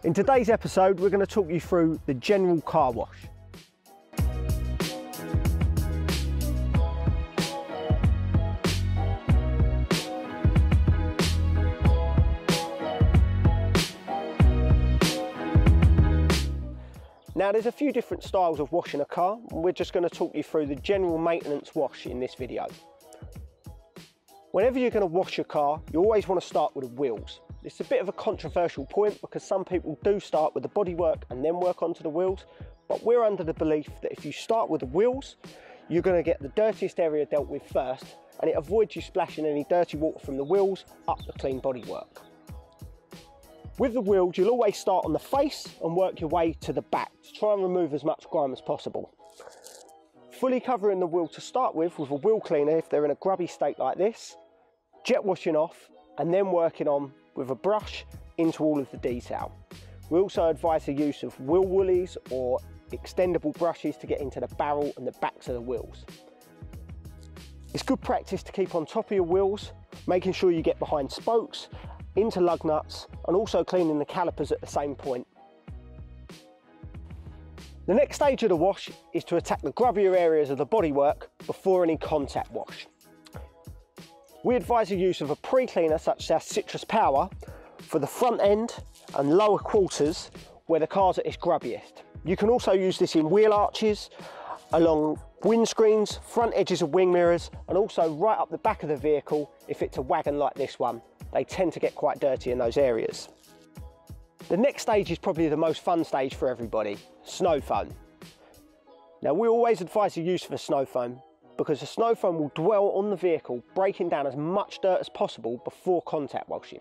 In today's episode, we're going to talk you through the general car wash. Now there's a few different styles of washing a car, and we're just going to talk you through the general maintenance wash in this video. Whenever you're going to wash your car, you always want to start with the wheels. It's a bit of a controversial point because some people do start with the bodywork and then work onto the wheels, but we're under the belief that if you start with the wheels, you're going to get the dirtiest area dealt with first, and it avoids you splashing any dirty water from the wheels up the clean bodywork. With the wheels, you'll always start on the face and work your way to the back to try and remove as much grime as possible. Fully covering the wheel to start with a wheel cleaner if they're in a grubby state like this, jet washing off, and then working on with a brush into all of the detail. We also advise the use of wheel woolies or extendable brushes to get into the barrel and the backs of the wheels. It's good practice to keep on top of your wheels, making sure you get behind spokes, into lug nuts, and also cleaning the calipers at the same point. The next stage of the wash is to attack the grubbier areas of the bodywork before any contact wash. We advise the use of a pre-cleaner such as Citrus Power for the front end and lower quarters where the car's at its grubbiest. You can also use this in wheel arches, along windscreens, front edges of wing mirrors, and also right up the back of the vehicle if it's a wagon like this one. They tend to get quite dirty in those areas. The next stage is probably the most fun stage for everybody, snow foam. Now we always advise the use of a snow foam because the snow foam will dwell on the vehicle, breaking down as much dirt as possible before contact washing.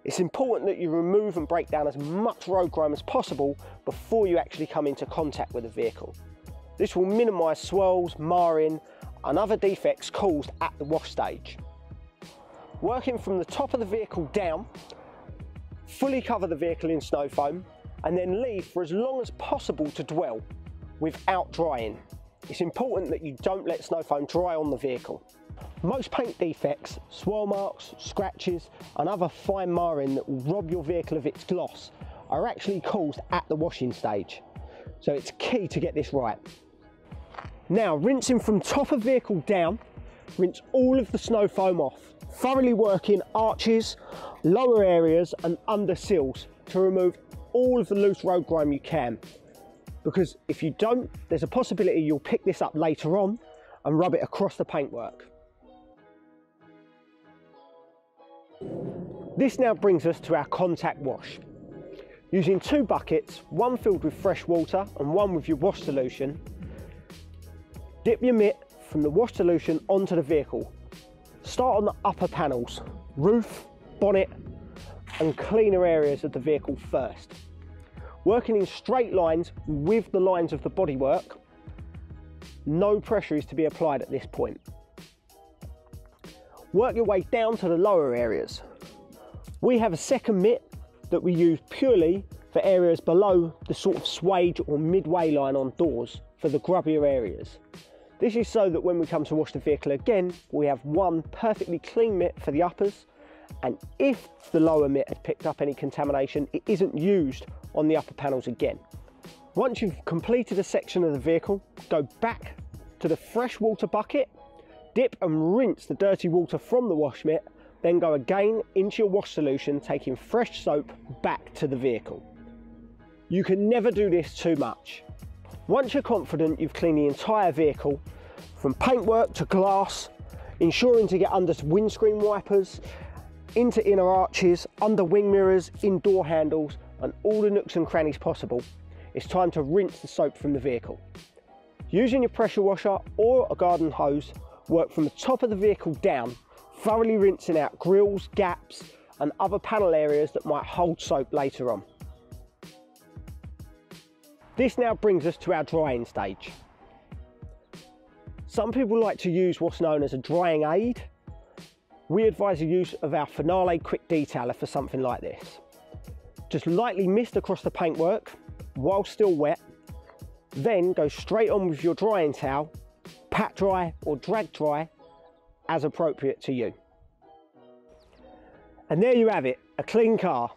It's important that you remove and break down as much road grime as possible before you actually come into contact with the vehicle. This will minimise swirls, marring and other defects caused at the wash stage. Working from the top of the vehicle down, fully cover the vehicle in snow foam and then leave for as long as possible to dwell without drying. It's important that you don't let snow foam dry on the vehicle. Most paint defects, swirl marks, scratches and other fine marring that will rob your vehicle of its gloss are actually caused at the washing stage. So it's key to get this right. Now rinsing from top of vehicle down, rinse all of the snow foam off, thoroughly working arches, lower areas and under sills to remove all of the loose road grime you can. Because if you don't, there's a possibility you'll pick this up later on and rub it across the paintwork. This now brings us to our contact wash. Using two buckets, one filled with fresh water and one with your wash solution, dip your mitt from the wash solution onto the vehicle. Start on the upper panels, roof, bonnet and cleaner areas of the vehicle first. Working in straight lines with the lines of the bodywork, no pressure is to be applied at this point. Work your way down to the lower areas. We have a second mitt that we use purely for areas below the sort of swage or midway line on doors for the grubbier areas. This is so that when we come to wash the vehicle again, we have one perfectly clean mitt for the uppers, and if the lower mitt had picked up any contamination, it isn't used on the upper panels again. Once you've completed a section of the vehicle, go back to the fresh water bucket, dip and rinse the dirty water from the wash mitt, then go again into your wash solution, taking fresh soap back to the vehicle. You can never do this too much. Once you're confident you've cleaned the entire vehicle, from paintwork to glass, ensuring to get under windscreen wipers, into inner arches, under wing mirrors, in door handles, and all the nooks and crannies possible, it's time to rinse the soap from the vehicle. Using your pressure washer or a garden hose, work from the top of the vehicle down, thoroughly rinsing out grills, gaps, and other panel areas that might hold soap later on. This now brings us to our drying stage. Some people like to use what's known as a drying aid. We advise the use of our Finale Quick Detailer for something like this. Just lightly mist across the paintwork while still wet, then go straight on with your drying towel, pat dry or drag dry as appropriate to you. And there you have it, a clean car.